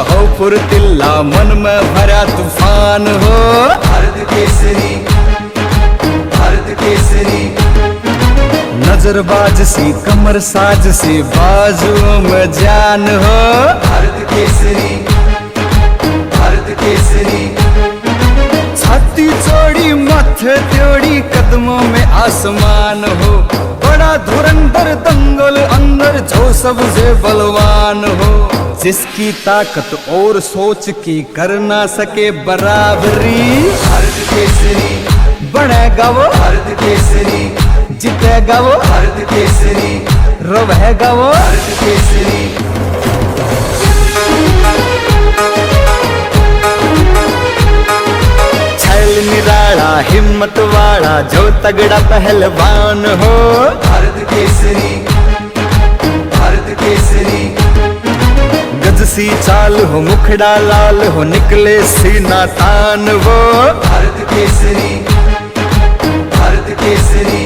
हो फुर्तिल्ला, मन में भरा तूफान हो। भारत केसरी, भारत केसरी। नजरबाज सी कमर साज सी बाजुओं में जान हो। भारत केसरी, भारत केसरी। छाती चौड़ी माथे त्योड़ी कदमों में आसमान हो। बड़ा धुरंधर दंगल अंदर जो सबसे बलवान हो। जिसकी ताकत और सोच की कर ना सके बराबरी। भारत केसरी, बनेगा वो भारत केसरी। जीतेगा वो भारत केसरी, रहेगा वो। भारत केसरी। छैल निराला हिम्मत वाला जो तगड़ा पहलवान हो। भारत केसरी, भारत केसरी। गजसी चाल हो मुखड़ा लाल हो निकले सीना तान वो। भारत केसरी, भारत केसरी।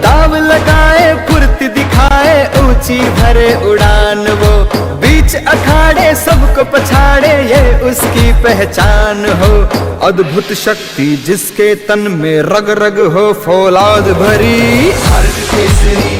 दाव लगाए फुर्ती दिखाए ऊंची भरे उड़ान वो। बीच अखाड़े सबको पछाड़े ये उसकी पहचान हो। अद्भुत शक्ति जिसके तन में रग रग हो फौलाद भरी। भारत केसरी,